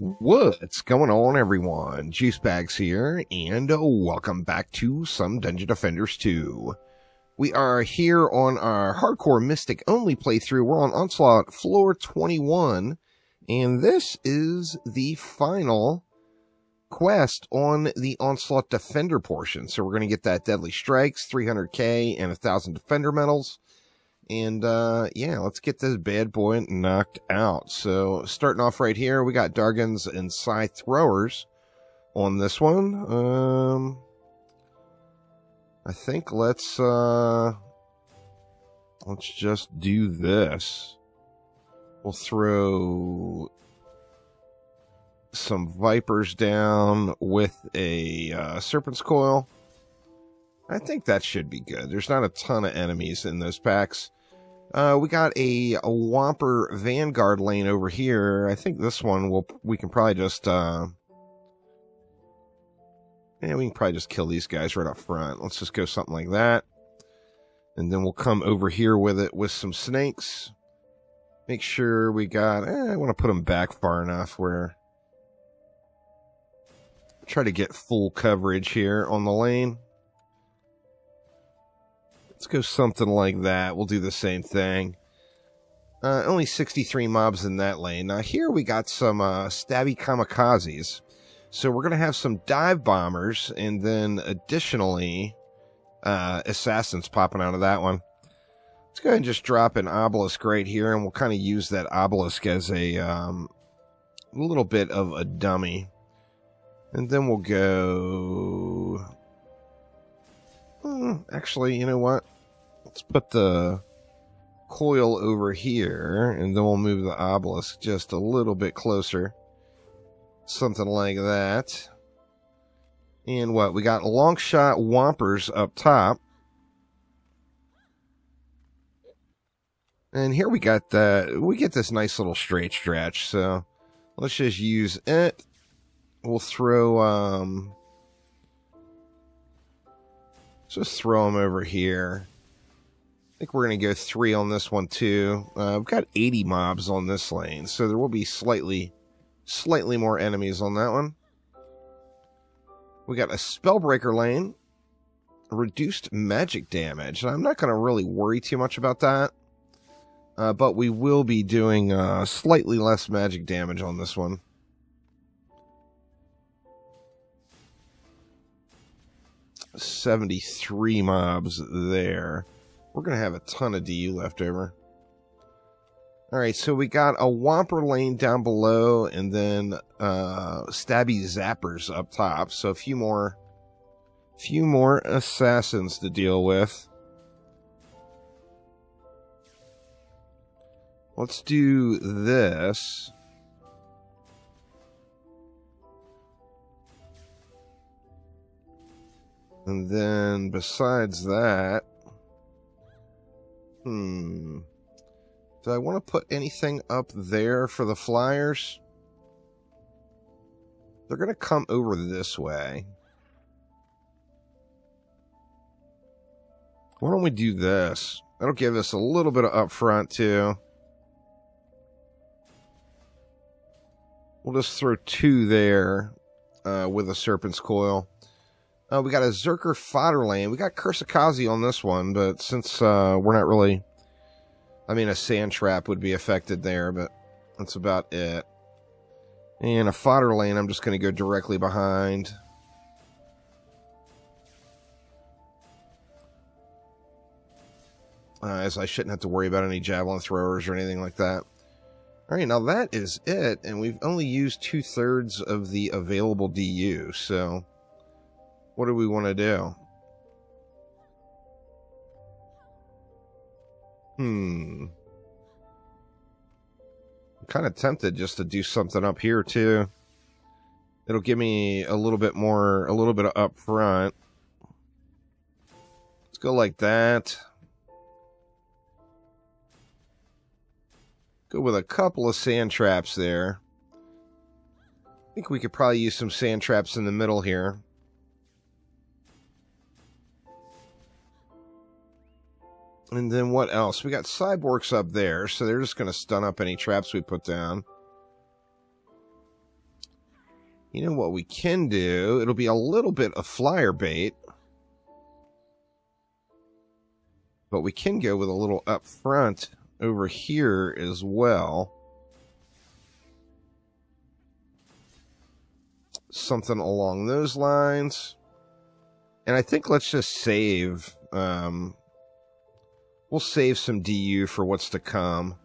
What's going on, everyone? Juicebags here, and welcome back to some Dungeon Defenders 2. We are here on our Hardcore Mystic only playthrough. We're on Onslaught floor 21, and this is the final quest on the Onslaught Defender portion. So we're going to get that Deadly Strikes, 300k, and 1,000 Defender medals. And, yeah, let's get this bad boy knocked out. So, starting off right here, we got Dargans and Scythe Throwers on this one. I think let's just do this. We'll throw some Vipers down with a, Serpent's Coil. I think that should be good. There's not a ton of enemies in those packs. We got a Whomper Vanguard lane over here. I think this one we can probably just we can probably just kill these guys right up front. Let's just go something like that. And then we'll come over here with it with some snakes. Make sure we got I want to put them back far enough where try to get full coverage here on the lane. Let's go something like that. We'll do the same thing. Only 63 mobs in that lane. Now here we got some stabby kamikazes. So we're going to have some dive bombers and then additionally assassins popping out of that one. Let's go ahead and just drop an obelisk right here, and we'll kind of use that obelisk as a little bit of a dummy. And then we'll go... actually, you know what? Let's put the coil over here, and then we'll move the obelisk just a little bit closer. Something like that. And what? We got long shot Whompers up top. And here we got we get this nice little straight stretch, so let's just use it. We'll throw, just throw them over here. I think we're going to go 3 on this one, too. We've got 80 mobs on this lane, so there will be slightly more enemies on that one. We got a Spellbreaker lane. Reduced magic damage. I'm not going to really worry too much about that. But we will be doing slightly less magic damage on this one. $73 mobs there. We're going to have a ton of DU left over. Alright, so we got a Whomper lane down below, and then stabby zappers up top. So a few more assassins to deal with. Let's do this. And then, besides that... do I want to put anything up there for the flyers? They're going to come over this way. Why don't we do this? That'll give us a little bit of upfront, too. We'll just throw 2 there with a Serpent's Coil. We got a Zerker fodder lane. We got Kursakazi on this one, but since we're not really... I mean, a sand trap would be affected there, but that's about it. And a fodder lane, I'm just going to go directly behind. As I shouldn't have to worry about any javelin throwers or anything like that. Alright, now that is it, and we've only used 2/3 of the available DU, so... What do we want to do? I'm kind of tempted just to do something up here, too. It'll give me a little bit of up front. Let's go like that. Go with a couple of sand traps there. I think we could probably use some sand traps in the middle here. And then what else? We got cyborgs up there, so they're just going to stun up any traps we put down. You know what we can do? It'll be a little bit of flyer bait. But we can go with a little up front over here as well. Something along those lines. And I think let's just save. We'll save some DU for what's to come.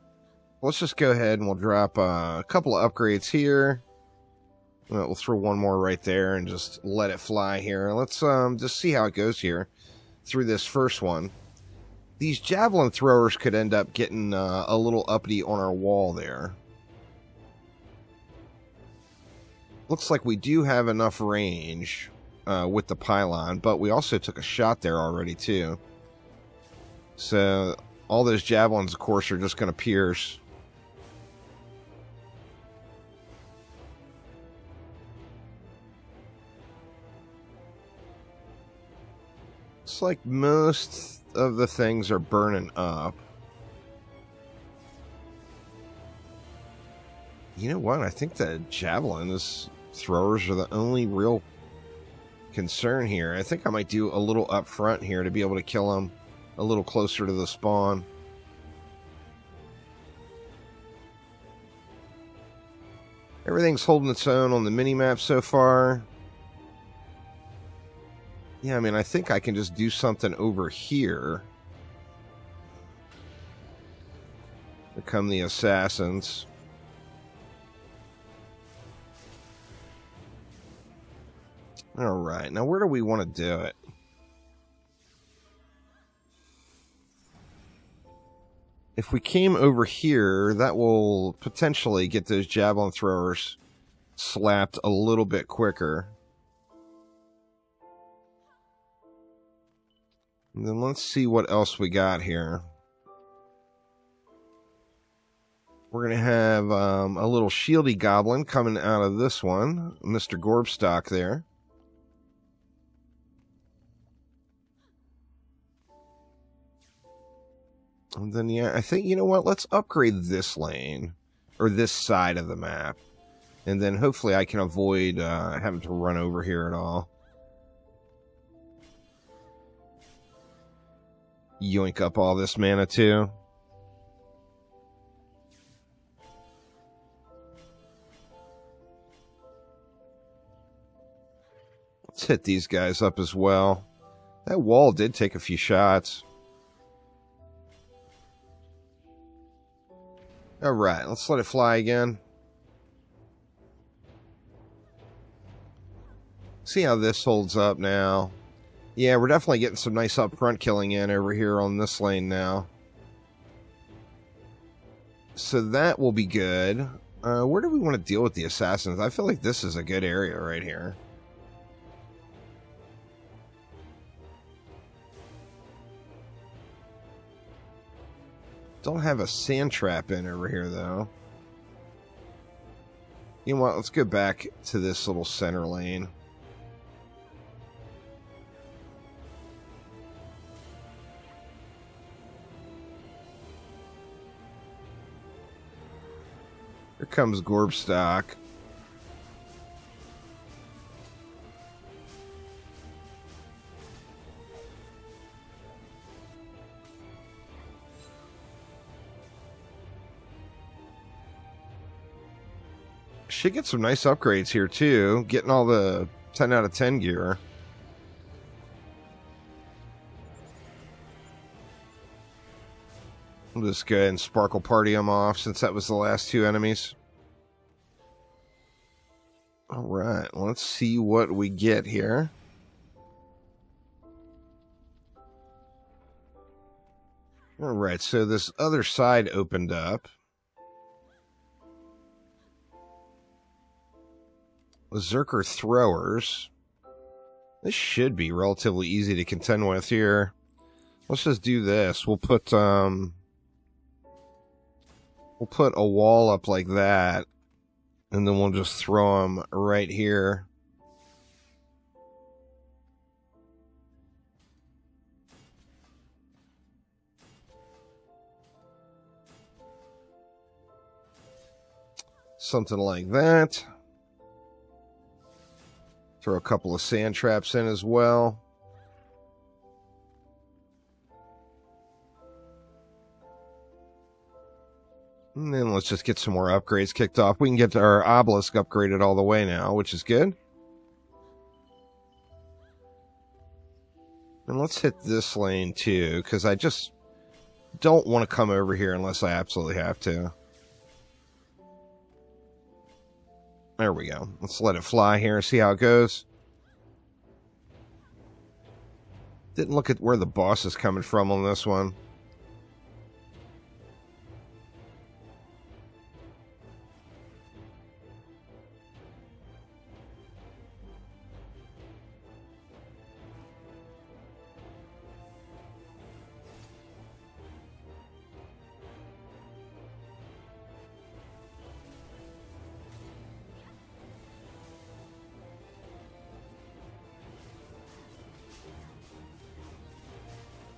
Let's just go ahead and we'll drop a couple of upgrades here. We'll throw one more right there and just let it fly here. Let's just see how it goes here through this first one. These javelin throwers could end up getting a little uppity on our wall there. Looks like we do have enough range with the pylon, but we also took a shot there already too. So all those javelins, of course, are just going to pierce. It's like most of the things are burning up. You know what? I think the javelin throwers are the only real concern here. I think I might do a little up front here to be able to kill them a little closer to the spawn. Everything's holding its own on the mini-map so far. Yeah, I mean, I think I can just do something over here. Here come the assassins. Alright, now where do we want to do it? If we came over here, that will potentially get those javelin throwers slapped a little bit quicker. And then let's see what else we got here. We're going to have a little shieldy goblin coming out of this one. Mr. Gorbstock there. And then, yeah, I think, you know what? Let's upgrade this lane. Or this side of the map. And then hopefully I can avoid having to run over here at all. Yoink up all this mana too. Let's hit these guys up as well. That wall did take a few shots. Alright, let's let it fly again. See how this holds up now. Yeah, we're definitely getting some nice up-front killing in over here on this lane now. So that will be good. Where do we want to deal with the assassins? I feel like this is a good area right here. Don't have a sand trap in over here, though. You know what? Let's go back to this little center lane. Here comes Gorbstock. Should get some nice upgrades here too. Getting all the 10 out of 10 gear. I'll just go ahead and Sparkle Party them off since that was the last two enemies. Alright, let's see what we get here. Alright, so this other side opened up. Berserker throwers. This should be relatively easy to contend with here. Let's just do this. We'll put a wall up like that, and then we'll just throw them right here. Something like that. Throw a couple of sand traps in as well. And then let's just get some more upgrades kicked off. We can get our obelisk upgraded all the way now, which is good. And let's hit this lane too, because I just don't want to come over here unless I absolutely have to. There we go. Let's let it fly here and see how it goes. Didn't look at where the boss is coming from on this one.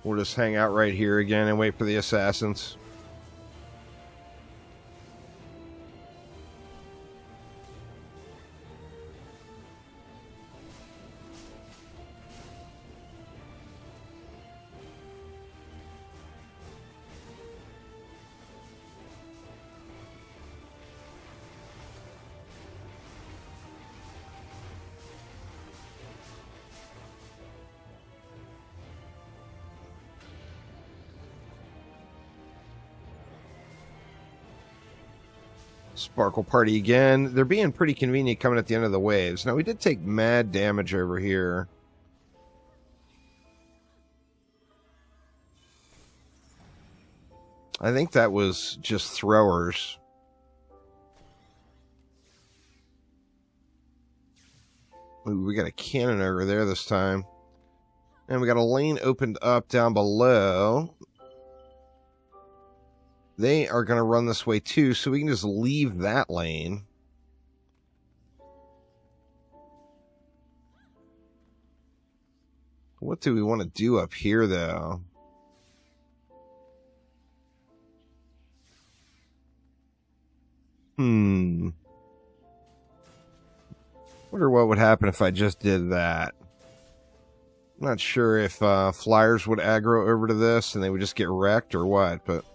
We'll just hang out right here again and wait for the assassins. Sparkle Party again. They're being pretty convenient coming at the end of the waves. Now, we did take mad damage over here. I think that was just throwers. Ooh, we got a cannon over there this time. And we got a lane opened up down below. They are going to run this way too, so we can just leave that lane. What do we want to do up here, though? Wonder what would happen if I just did that. I'm not sure if flyers would aggro over to this and they would just get wrecked or what, but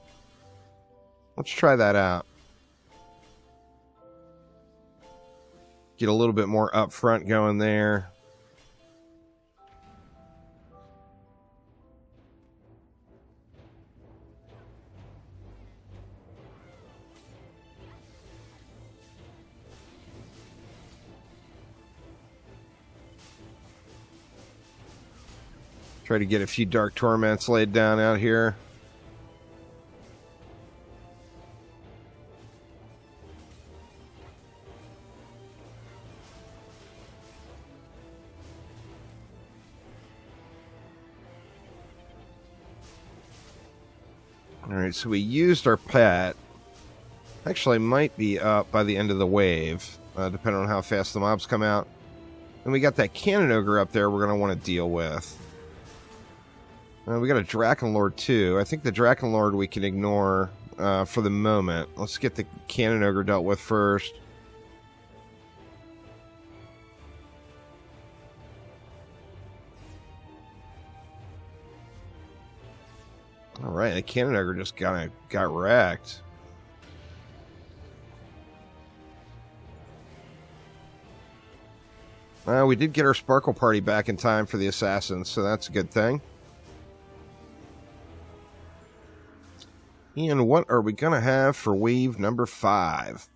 let's try that out. Get a little bit more up front going there. Try to get a few Dark Torments laid down out here. Alright, so we used our pet. Actually, might be up by the end of the wave, depending on how fast the mobs come out. And we got that Cannon Ogre up there we're going to want to deal with. We got a Drakenlord too. I think the Drakenlord we can ignore for the moment. Let's get the Cannon Ogre dealt with first. Alright, the Cannon Ogre just got wrecked. We did get our Sparkle Party back in time for the Assassins, so that's a good thing. And what are we going to have for wave number 5?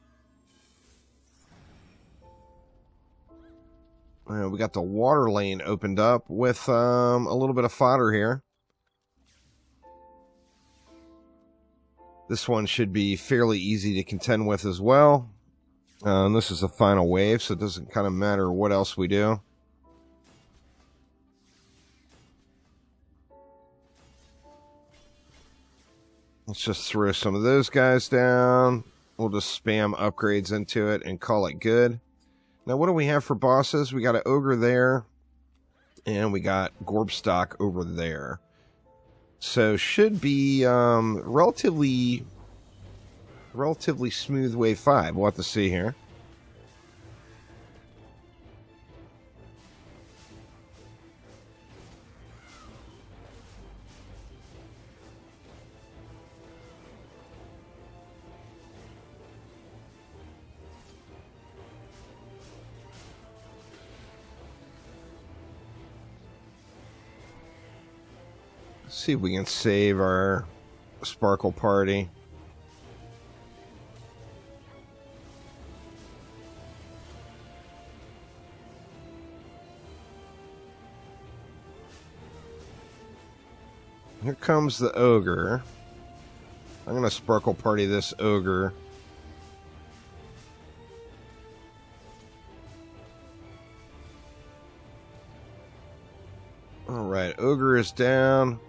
We got the water lane opened up with a little bit of fodder here. This one should be fairly easy to contend with as well. And this is the final wave, so it doesn't kind of matter what else we do. Let's just throw some of those guys down. We'll just spam upgrades into it and call it good. Now, what do we have for bosses? We got an Ogre there, and we got Gorbstock over there. So, should be relatively smooth wave 5. We'll have to see here. See if we can save our Sparkle Party. Here comes the Ogre. I'm going to Sparkle Party this Ogre. Alright, Ogre is down.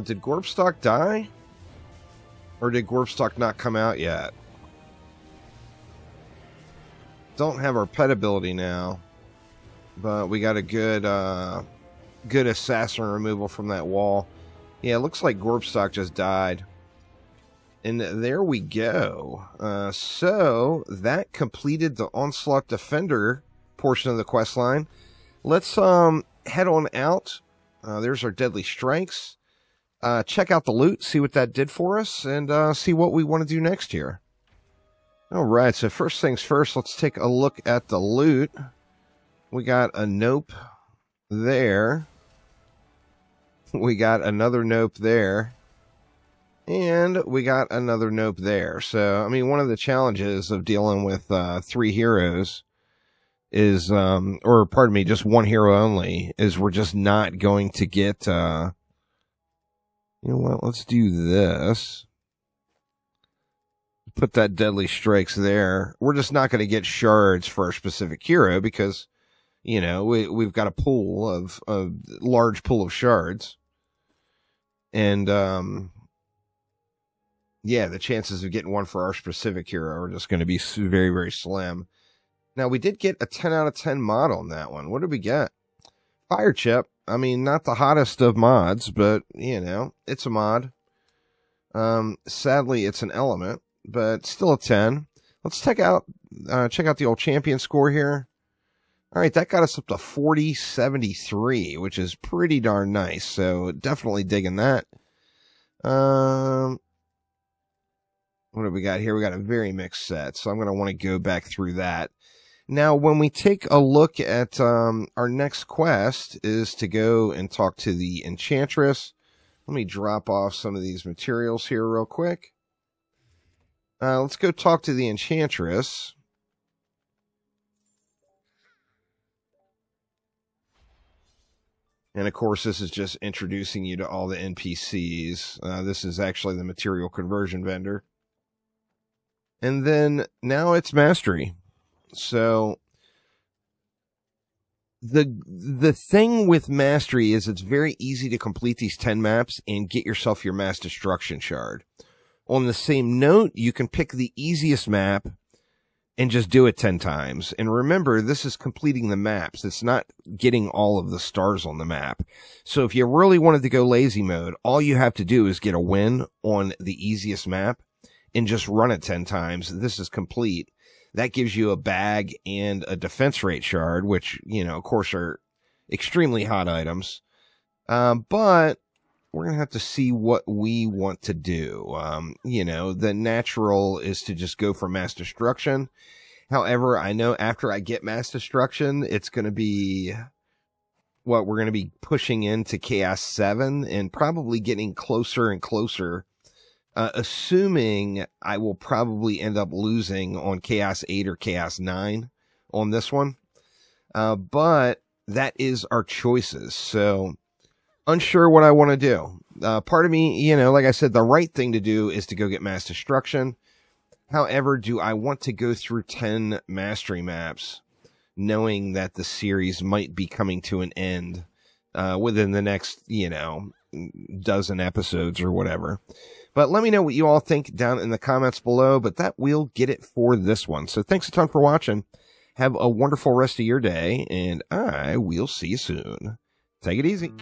Did Gorpstock die? Or did Gorpstock not come out yet? Don't have our pet ability now. But we got a good good assassin removal from that wall. Yeah, it looks like Gorpstock just died. And there we go. So, that completed the Onslaught Defender portion of the quest line. Let's head on out. There's our Deadly Strikes. Check out the loot, see what that did for us, and see what we want to do next here. Alright, so first things first, let's take a look at the loot. We got a Nope there. We got another Nope there. And we got another Nope there. So, I mean, one of the challenges of dealing with 3 heroes is, or pardon me, just 1 hero only, is we're just not going to get, you know what, let's do this. Put that Deadly Strikes there. We're just not going to get shards for our specific hero because, you know, we've got a pool of a large pool of shards. And, yeah, the chances of getting one for our specific hero are just going to be very, very slim. Now, we did get a 10 out of 10 mod on that one. What did we get? Fire Chip. I mean, not the hottest of mods, but, you know, it's a mod. Sadly, it's an element, but still a 10. Let's check out the old champion score here. All right, that got us up to 4073, which is pretty darn nice. So definitely digging that. What do we got here? We got a very mixed set, so I'm going to want to go back through that. Now, when we take a look at our next quest is to go and talk to the Enchantress. Let me drop off some of these materials here real quick. Let's go talk to the Enchantress. And, of course, this is just introducing you to all the NPCs. This is actually the material conversion vendor. And then now it's Mastery. So the thing with Mastery is it's very easy to complete these 10 maps and get yourself your Mass Destruction Shard. On the same note, you can pick the easiest map and just do it 10 times. And remember, this is completing the maps. It's not getting all of the stars on the map. So if you really wanted to go lazy mode, all you have to do is get a win on the easiest map and just run it 10 times. This is complete. That gives you a bag and a defense rate shard, which, you know, of course are extremely hot items. But we're going to have to see what we want to do. You know, the natural is to just go for Mass Destruction. However, I know after I get Mass Destruction, it's going to be what we're going to be pushing into Chaos 7 and probably getting closer and closer. Assuming I will probably end up losing on Chaos 8 or Chaos 9 on this one. But that is our choices. So, unsure what I want to do. Part of me, you know, like I said, the right thing to do is to go get Mass Destruction. However, do I want to go through 10 Mastery maps, knowing that the series might be coming to an end within the next, you know, dozen episodes or whatever. But let me know what you all think down in the comments below, but that will get it for this one. So thanks a ton for watching. Have a wonderful rest of your day, and I will see you soon. Take it easy.